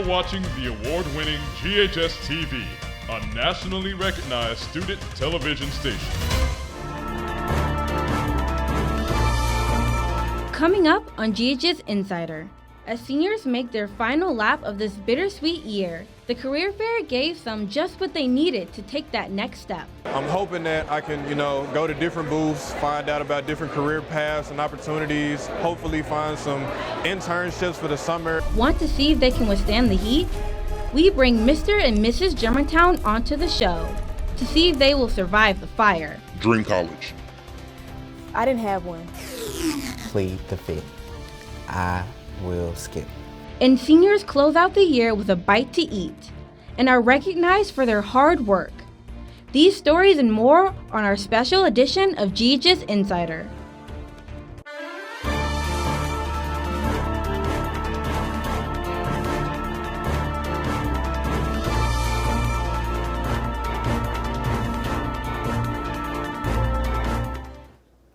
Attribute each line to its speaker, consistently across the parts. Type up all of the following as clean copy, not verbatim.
Speaker 1: You're watching the award-winning GHS-TV, a nationally recognized student television station.
Speaker 2: Coming up on GHS Insider, as seniors make their final lap of this bittersweet year, the career fair gave some just what they needed to take that next step.
Speaker 3: I'm hoping that I can, go to different booths, find out about different career paths and opportunities, hopefully find some internships for the summer.
Speaker 2: Want to see if they can withstand the heat? We bring Mr. and Mrs. Germantown onto the show to see if they will survive the fire.
Speaker 4: Dream college.
Speaker 5: I didn't have one.
Speaker 6: Plead the fifth. I will skip.
Speaker 2: And seniors close out the year with a bite to eat and are recognized for their hard work. These stories and more on our special edition of GHS Insider.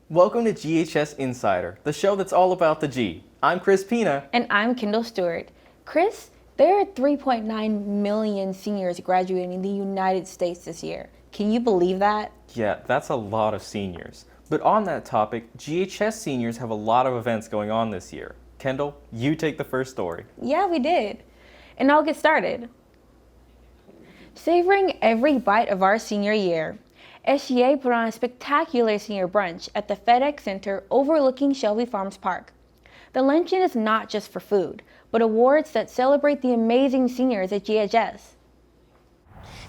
Speaker 7: Welcome to GHS Insider, the show that's all about the G. I'm Chris Pina.
Speaker 5: And I'm Kendall Stewart. Chris, there are 3.9 million seniors graduating in the United States this year. Can you believe that?
Speaker 7: Yeah, that's a lot of seniors. But on that topic, GHS seniors have a lot of events going on this year. Kendall, you take the first story.
Speaker 5: Yeah, we did. And I'll get started. Savoring every bite of our senior year, SGA put on a spectacular senior brunch at the FedEx Center overlooking Shelby Farms Park. The luncheon is not just for food, but awards that celebrate the amazing seniors at GHS.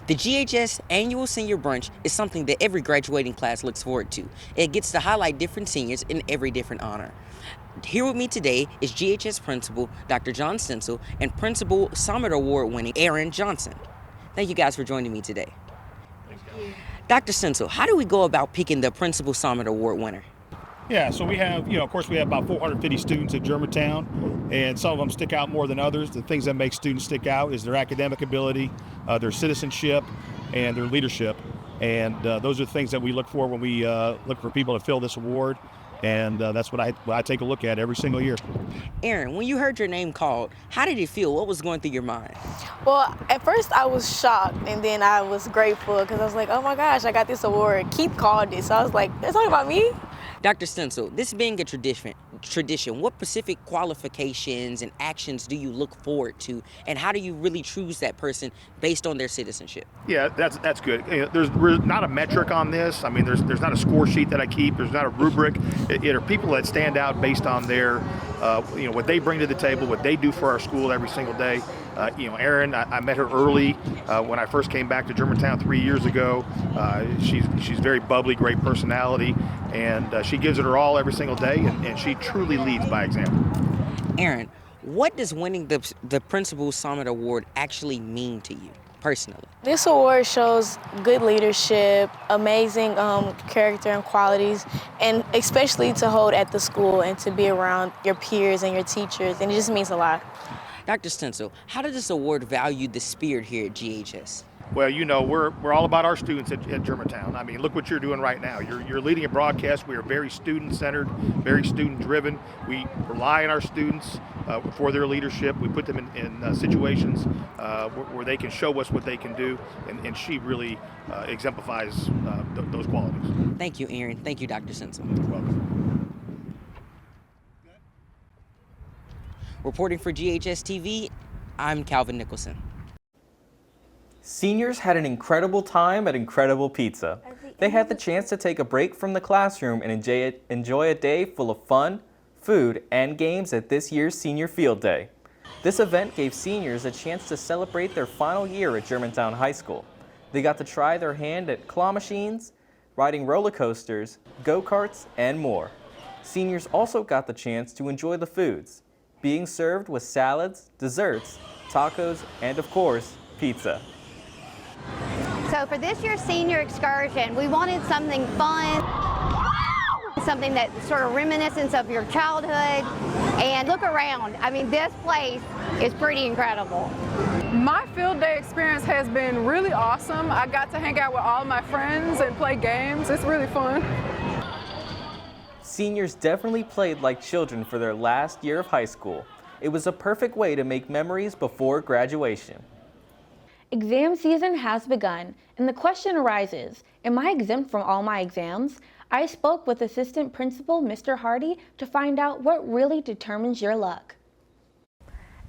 Speaker 8: The GHS Annual Senior Brunch is something that every graduating class looks forward to. It gets to highlight different seniors in every different honor. Here with me today is GHS Principal Dr. John Stencil and Principal Summit Award-winning Aaron Johnson. Thank you guys for joining me today. Dr. Stencil, how do we go about picking the Principal Summit Award winner?
Speaker 9: Yeah, so we have, of course, we have about 450 students at Germantown, and some of them stick out more than others. The things that make students stick out is their academic ability, their citizenship, and their leadership. And those are the things that we look for when we look for people to fill this award. And that's what I take a look at every single year.
Speaker 8: Aaron, when you heard your name called, how did it feel? What was going through your mind?
Speaker 5: Well, at first I was shocked, and then I was grateful because I was like, oh my gosh, I got this award. Keith called it. So I was like, they're talking about me?
Speaker 8: Dr. Stencil, this being a tradition, what specific qualifications and actions do you look forward to, and how do you really choose that person based on their citizenship?
Speaker 9: Yeah, that's good. There's not a metric on this. I mean, there's not a score sheet that I keep. There's not a rubric. It are people that stand out based on their, what they bring to the table, what they do for our school every single day. Erin, I met her early when I first came back to Germantown 3 years ago. She's very bubbly, great personality, and she gives it her all every single day, and she truly leads by example.
Speaker 8: Aaron, what does winning the Principal Summit Award actually mean to you personally?
Speaker 5: This award shows good leadership, amazing character and qualities, and especially to hold at the school and to be around your peers and your teachers, and it just means a lot.
Speaker 8: Dr. Stencil, how does this award value the spirit here at GHS?
Speaker 9: Well, we're all about our students at Germantown. I mean, look what you're doing right now. You're leading a broadcast. We are very student-centered, very student-driven. We rely on our students for their leadership. We put them in situations where they can show us what they can do, and she really exemplifies those qualities.
Speaker 8: Thank you, Aaron. Thank you, Dr. Stencil.
Speaker 9: You're welcome.
Speaker 8: Reporting for GHS-TV, I'm Calvin Nicholson.
Speaker 7: Seniors had an incredible time at Incredible Pizza. They had the chance to take a break from the classroom and enjoy a day full of fun, food, and games at this year's Senior Field Day. This event gave seniors a chance to celebrate their final year at Germantown High School. They got to try their hand at claw machines, riding roller coasters, go-karts, and more. Seniors also got the chance to enjoy the foods, being served with salads, desserts, tacos, and of course, pizza.
Speaker 10: So for this year's senior excursion, we wanted something fun, something that sort of reminiscence of your childhood. And look around. I mean, this place is pretty incredible.
Speaker 11: My field day experience has been really awesome. I got to hang out with all of my friends and play games. It's really fun.
Speaker 7: Seniors definitely played like children for their last year of high school. It was a perfect way to make memories before graduation.
Speaker 5: Exam season has begun, and the question arises, am I exempt from all my exams? I spoke with Assistant Principal Mr. Hardy to find out what really determines your luck.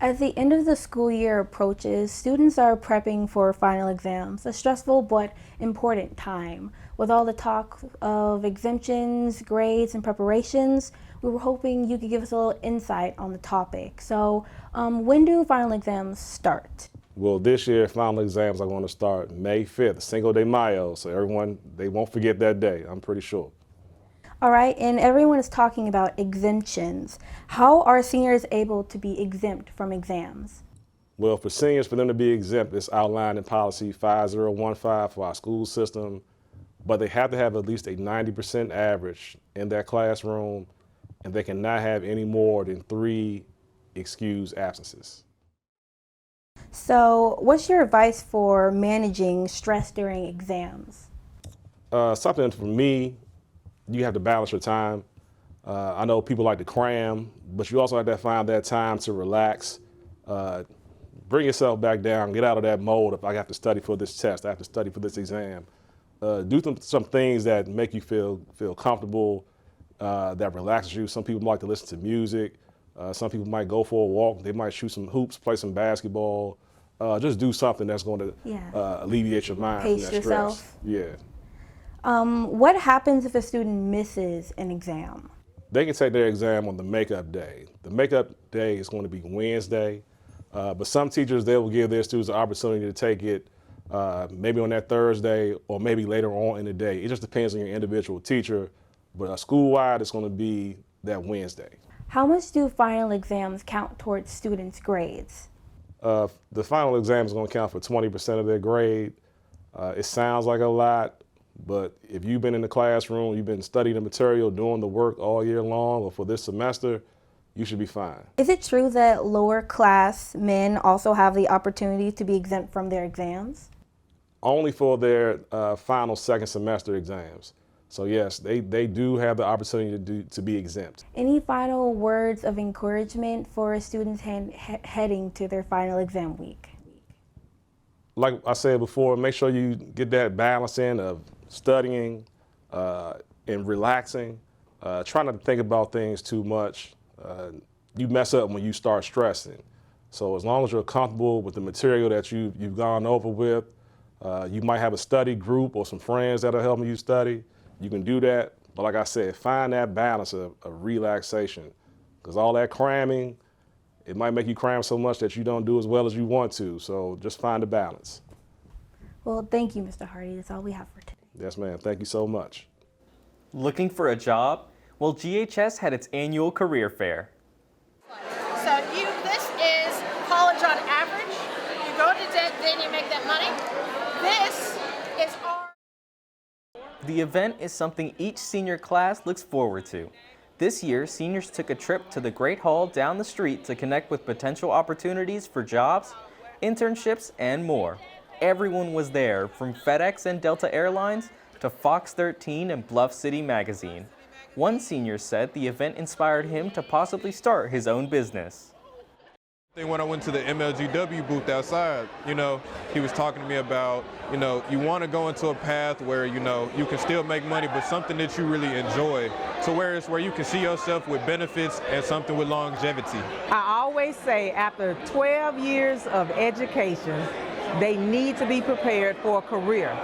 Speaker 5: As the end of the school year approaches, students are prepping for final exams, a stressful but important time. With all the talk of exemptions, grades, and preparations, we were hoping you could give us a little insight on the topic. So, when do final exams start?
Speaker 4: Well, this year, final exams are going to start May 5th, Cinco de Mayo, so everyone, they won't forget that day, I'm pretty sure.
Speaker 5: All right, and everyone is talking about exemptions. How are seniors able to be exempt from exams?
Speaker 4: Well, for seniors, for them to be exempt, it's outlined in policy 5015 for our school system, but they have to have at least a 90% average in their classroom, and they cannot have any more than 3 excused absences.
Speaker 5: So, what's your advice for managing stress during exams?
Speaker 4: Something for me, you have to balance your time. I know people like to cram, but you also have to find that time to relax. Bring yourself back down, get out of that mode. If I have to study for this test, I have to study for this exam. Do some things that make you feel comfortable, that relaxes you. Some people like to listen to music. Some people might go for a walk. They might shoot some hoops, play some basketball. Just do something that's going to alleviate your mind from that
Speaker 5: yourself.
Speaker 4: stress. Yeah.
Speaker 5: What happens if a student misses an exam?
Speaker 4: They can take their exam on the makeup day. The makeup day is going to be Wednesday, but some teachers, they will give their students the opportunity to take it maybe on that Thursday or maybe later on in the day. It just depends on your individual teacher, but school-wide, it's going to be that Wednesday.
Speaker 5: How much do final exams count towards students' grades?
Speaker 4: The final exam is going to count for 20% of their grade. It sounds like a lot, but if you've been in the classroom, you've been studying the material, doing the work all year long, or for this semester, you should be fine.
Speaker 5: Is it true that lower class men also have the opportunity to be exempt from their exams?
Speaker 4: Only for their final second semester exams. So yes, they do have the opportunity to be exempt.
Speaker 5: Any final words of encouragement for students heading to their final exam week?
Speaker 4: Like I said before, make sure you get that balance in of studying and relaxing. Try not to think about things too much. You mess up when you start stressing. So as long as you're comfortable with the material that you've gone over with, you might have a study group or some friends that are helping you study. You can do that, but like I said, find that balance of relaxation, because all that cramming, it might make you cram so much that you don't do as well as you want to, so just find a balance.
Speaker 5: Well, thank you, Mr. Hardy. That's all we have for today.
Speaker 4: Yes, ma'am. Thank you so much.
Speaker 7: Looking for a job? Well, GHS had its annual career fair.
Speaker 12: So this is college on average. You go to debt, then you make that money. This is our...
Speaker 7: The event is something each senior class looks forward to. This year, seniors took a trip to the Great Hall down the street to connect with potential opportunities for jobs, internships, and more. Everyone was there, from FedEx and Delta Airlines to Fox 13 and Bluff City Magazine. One senior said the event inspired him to possibly start his own business.
Speaker 3: When I went to the MLGW booth outside, he was talking to me about, you want to go into a path where, you can still make money, but something that you really enjoy. So where you can see yourself with benefits and something with longevity.
Speaker 13: I always say after 12 years of education, they need to be prepared for a career.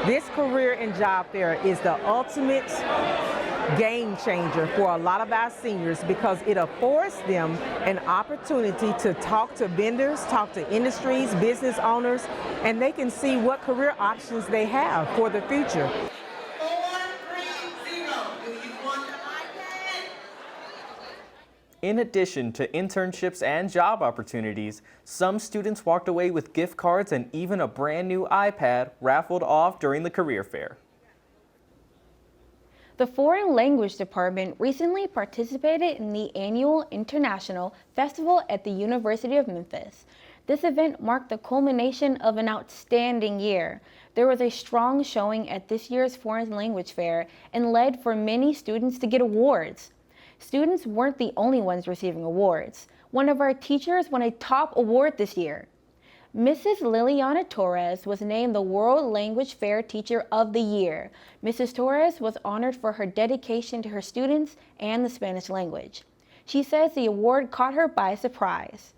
Speaker 13: This career and job fair is the ultimate game changer for a lot of our seniors because it affords them an opportunity to talk to vendors, talk to industries, business owners, and they can see what career options they have for the future.
Speaker 7: In addition to internships and job opportunities, some students walked away with gift cards and even a brand new iPad raffled off during the career fair.
Speaker 5: The Foreign Language Department recently participated in the annual International Festival at the University of Memphis. This event marked the culmination of an outstanding year. There was a strong showing at this year's Foreign Language Fair and led for many students to get awards. Students weren't the only ones receiving awards. One of our teachers won a top award this year. Mrs. Liliana Torres was named the World Language Fair Teacher of the Year. Mrs. Torres was honored for her dedication to her students and the Spanish language. She says the award caught her by surprise.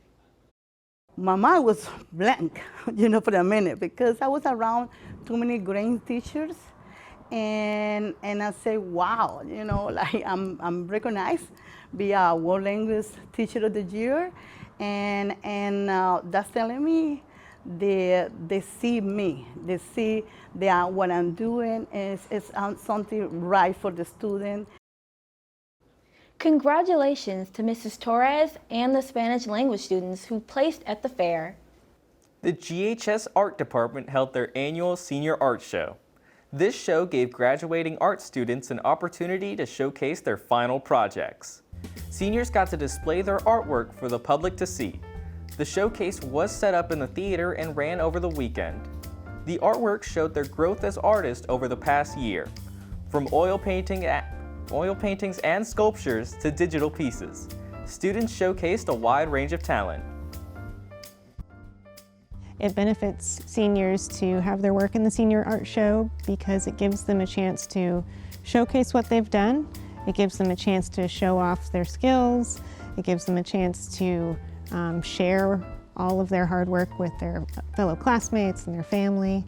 Speaker 14: My mind was blank, for a minute, because I was around too many great teachers, and I say, wow, I'm recognized, be a World Language Teacher of the Year, and that's telling me they see me, they see that what I'm doing is something right for the student.
Speaker 5: Congratulations to Mrs. Torres and the Spanish language students who placed at the fair.
Speaker 7: The GHS Art Department held their annual Senior Art Show. This show gave graduating art students an opportunity to showcase their final projects. Seniors got to display their artwork for the public to see. The showcase was set up in the theater and ran over the weekend. The artwork showed their growth as artists over the past year, from oil paintings and sculptures to digital pieces. Students showcased a wide range of talent.
Speaker 15: It benefits seniors to have their work in the Senior Art Show because it gives them a chance to showcase what they've done. It gives them a chance to show off their skills. It gives them a chance to share all of their hard work with their fellow classmates and their family.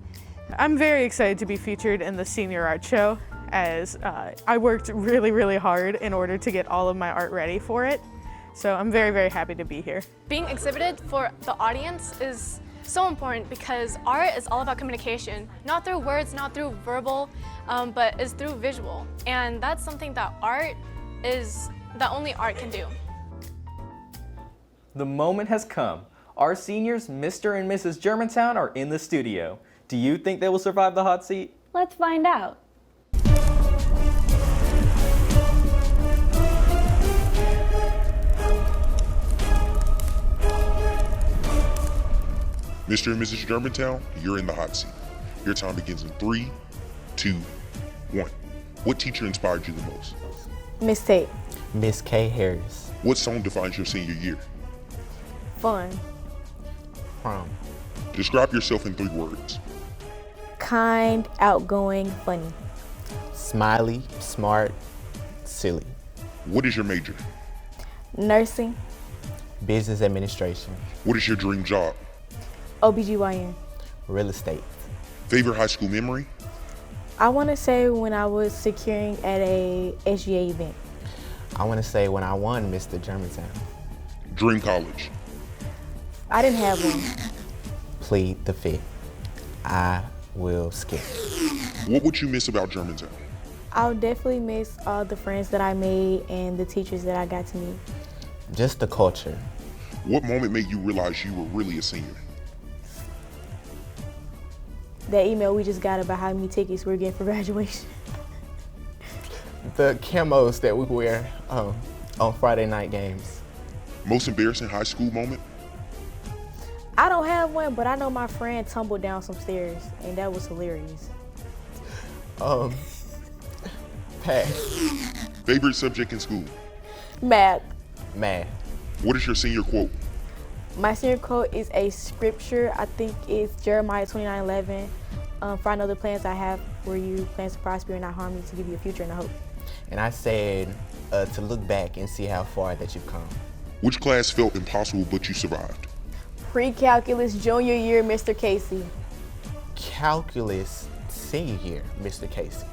Speaker 16: I'm very excited to be featured in the Senior Art Show, as I worked really, really hard in order to get all of my art ready for it. So I'm very, very happy to be here.
Speaker 17: Being exhibited for the audience is so important because art is all about communication, not through words, not through verbal, but is through visual. And that's something that only art can do.
Speaker 7: The moment has come. Our seniors, Mr. and Mrs. Germantown, are in the studio. Do you think they will survive the hot seat?
Speaker 5: Let's find out.
Speaker 18: Mr. and Mrs. Germantown, you're in the hot seat. Your time begins in 3, 2, 1. What teacher inspired you the most?
Speaker 19: Miss Tate.
Speaker 6: Miss K. Harris.
Speaker 18: What song defines your senior year?
Speaker 19: Fun.
Speaker 6: Prom.
Speaker 18: Describe yourself in 3 words.
Speaker 19: Kind, outgoing, funny.
Speaker 6: Smiley, smart, silly.
Speaker 18: What is your major?
Speaker 19: Nursing.
Speaker 6: Business administration.
Speaker 18: What is your dream job?
Speaker 19: OBGYN.
Speaker 6: Real estate.
Speaker 18: Favorite high school memory?
Speaker 19: I want to say when I was securing at a SGA event.
Speaker 6: I want to say when I won Mr. Germantown.
Speaker 18: Dream college?
Speaker 19: I didn't have one.
Speaker 6: Plead the fifth. I will skip.
Speaker 18: What would you miss about Germantown?
Speaker 19: I'll definitely miss all the friends that I made and the teachers that I got to meet.
Speaker 6: Just the culture.
Speaker 18: What moment made you realize you were really a senior?
Speaker 19: That email we just got about how many tickets we're getting for graduation.
Speaker 6: The camos that we wear on Friday night games.
Speaker 18: Most embarrassing high school moment?
Speaker 19: I don't have one, but I know my friend tumbled down some stairs, and that was hilarious.
Speaker 6: Pass.
Speaker 18: Favorite subject in school?
Speaker 19: Math.
Speaker 6: Math.
Speaker 18: What is your senior quote?
Speaker 19: My senior quote is a scripture. I think it's Jeremiah 29:11. For I know the plans I have for you, plans to prosper and not harm you, to give you a future and a hope.
Speaker 6: And I said to look back and see how far that you've come.
Speaker 18: Which class felt impossible but you survived?
Speaker 19: Pre-calculus junior year, Mr. Casey.
Speaker 6: Calculus senior year, Mr. Casey.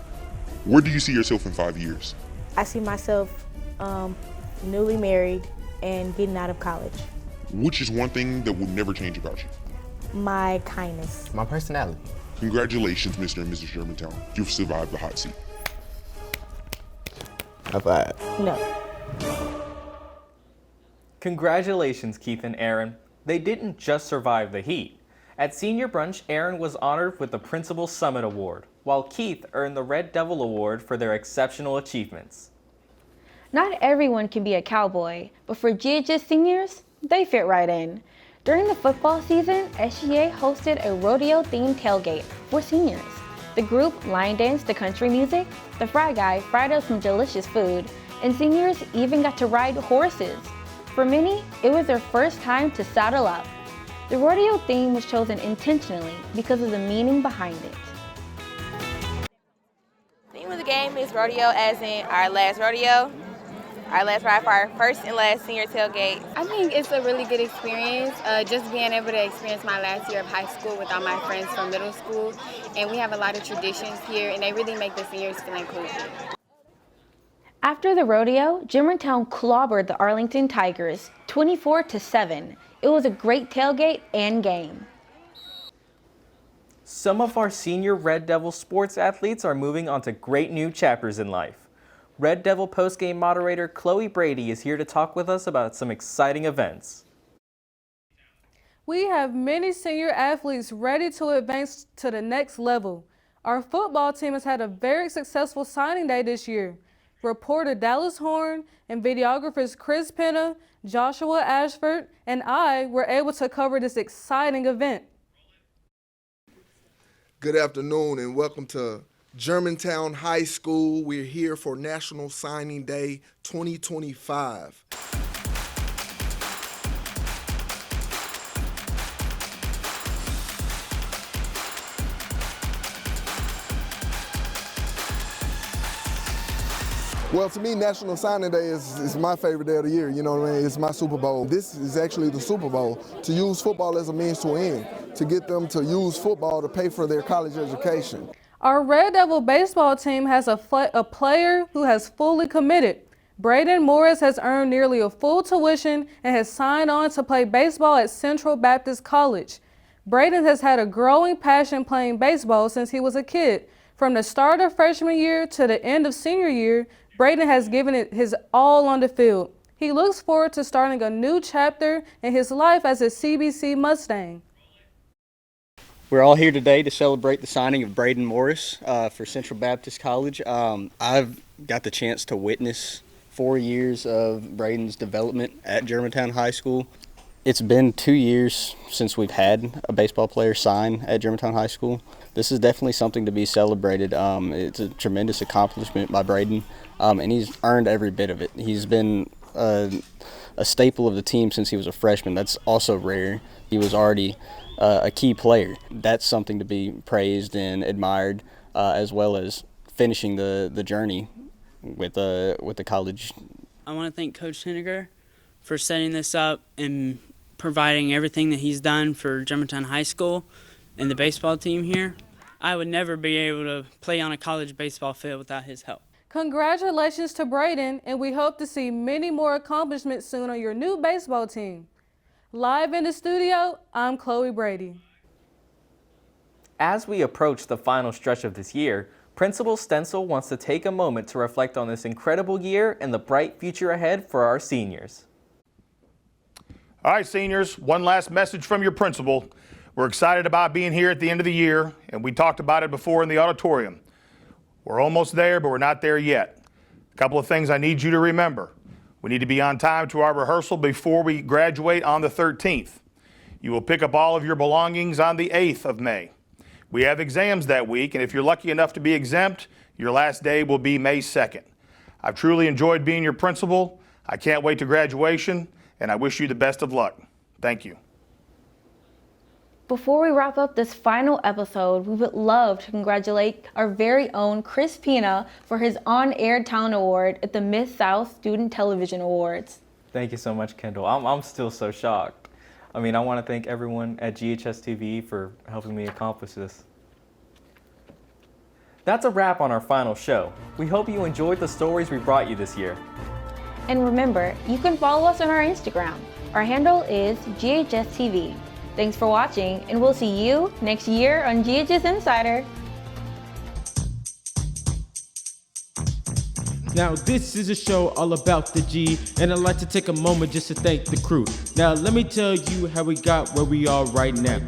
Speaker 18: Where do you see yourself in 5 years?
Speaker 19: I see myself newly married and getting out of college.
Speaker 18: Which is one thing that will never change about you?
Speaker 19: My kindness.
Speaker 6: My personality.
Speaker 18: Congratulations, Mr. and Mrs. Germantown. You've survived the hot seat.
Speaker 6: High five.
Speaker 19: No.
Speaker 7: Congratulations, Keith and Aaron. They didn't just survive the heat. At Senior Brunch, Aaron was honored with the Principal Summit Award, while Keith earned the Red Devil Award for their exceptional achievements.
Speaker 5: Not everyone can be a cowboy, but for GHS seniors, they fit right in. During the football season, SGA hosted a rodeo-themed tailgate for seniors. The group line danced to country music, the fry guy fried up some delicious food, and seniors even got to ride horses. For many, it was their first time to saddle up. The rodeo theme was chosen intentionally because of the meaning behind it.
Speaker 20: The theme of the game is rodeo, as in our last rodeo, our last ride for our first and last senior tailgate.
Speaker 21: I think it's a really good experience, just being able to experience my last year of high school with all my friends from middle school. And we have a lot of traditions here, and they really make the seniors feel included.
Speaker 5: After the rodeo, Germantown clobbered the Arlington Tigers 24-7. It was a great tailgate and game.
Speaker 7: Some of our senior Red Devil sports athletes are moving on to great new chapters in life. Red Devil postgame moderator Chloe Brady is here to talk with us about some exciting events.
Speaker 22: We have many senior athletes ready to advance to the next level. Our football team has had a very successful signing day this year. Reporter Dallas Horn and videographers Chris Penna, Joshua Ashford, and I were able to cover this exciting event.
Speaker 23: Good afternoon and welcome to Germantown High School. We're here for National Signing Day 2025. Well, to me, National Signing Day is my favorite day of the year. You know what I mean? It's my Super Bowl. This is actually the Super Bowl. To use football as a means to end, to get them to use football to pay for their college education.
Speaker 22: Our Red Devil baseball team has a player who has fully committed. Braden Morris has earned nearly a full tuition and has signed on to play baseball at Central Baptist College. Braden has had a growing passion playing baseball since he was a kid. From the start of freshman year to the end of senior year, Braden has given it his all on the field. He looks forward to starting a new chapter in his life as a CBC Mustang.
Speaker 24: We're all here today to celebrate the signing of Braden Morris for Central Baptist College. I've got the chance to witness 4 years of Braden's development at Germantown High School. It's been 2 years since we've had a baseball player sign at Germantown High School. This is definitely something to be celebrated. It's a tremendous accomplishment by Braden, and he's earned every bit of it. He's been a staple of the team since he was a freshman. That's also rare. He was already a key player. That's something to be praised and admired, as well as finishing the journey with the college.
Speaker 25: I want to thank Coach Henniger for setting this up and providing everything that he's done for Germantown High School and the baseball team here. I would never be able to play on a college baseball field without his help.
Speaker 22: Congratulations to Braden, and we hope to see many more accomplishments soon on your new baseball team. Live in the studio, I'm Chloe Brady.
Speaker 7: As we approach the final stretch of this year, Principal Stencil wants to take a moment to reflect on this incredible year and the bright future ahead for our seniors.
Speaker 9: All right, seniors, one last message from your principal. We're excited about being here at the end of the year, and we talked about it before in the auditorium. We're almost there, but we're not there yet. A couple of things I need you to remember. We need to be on time to our rehearsal before we graduate on the 13th. You will pick up all of your belongings on the 8th of May. We have exams that week, and if you're lucky enough to be exempt, your last day will be May 2nd. I've truly enjoyed being your principal. I can't wait to graduation, and I wish you the best of luck. Thank you.
Speaker 5: Before we wrap up this final episode, we would love to congratulate our very own Chris Pena for his On-Air Talent Award at the Mid-South Student Television Awards.
Speaker 7: Thank you so much, Kendall. I'm still so shocked. I mean, I want to thank everyone at GHS-TV for helping me accomplish this. That's a wrap on our final show. We hope you enjoyed the stories we brought you this year.
Speaker 5: And remember, you can follow us on our Instagram. Our handle is GHS-TV. Thanks for watching, and we'll see you next year on GHS Insider.
Speaker 26: Now this is a show all about the G, and I'd like to take a moment just to thank the crew. Now let me tell you how we got where we are right now.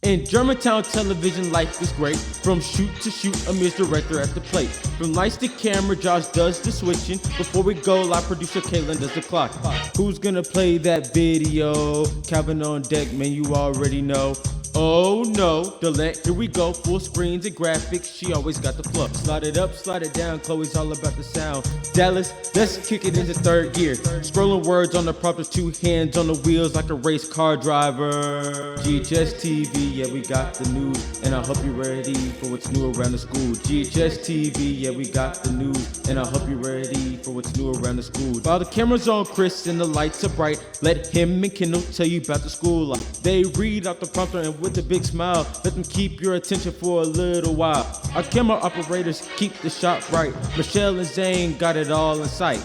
Speaker 26: In Germantown television, life is great. From shoot to shoot, Amir's director at the plate. From lights to camera, Josh does the switching. Before we go, live producer Caitlin does the clock. Who's gonna play that video? Calvin on deck, man, you already know. Oh no, delete, here we go, full screens and graphics, she always got the flow. Slide it up, slide it down, Chloe's all about the sound. Dallas, let's kick it into third gear. Scrolling words on the prompter, 2 hands on the wheels like a race car driver. GHS-TV, yeah, we got the news, and I hope you're ready for what's new around the school. GHS-TV, yeah, we got the news, and I hope you're ready for what's new around the school. While the camera's on Chris and the lights are bright, let him and Kendall tell you about the school life. They read out the prompter and with a big smile, let them keep your attention for a little while. Our camera operators keep the shot right. Michelle and Zane got it all in sight.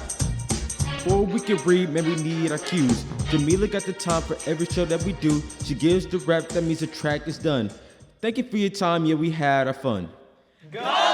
Speaker 26: Before we can read, man, we need our cues. Jamila got the time for every show that we do. She gives the rep, that means the track is done. Thank you for your time, yeah, we had our fun.
Speaker 7: Go!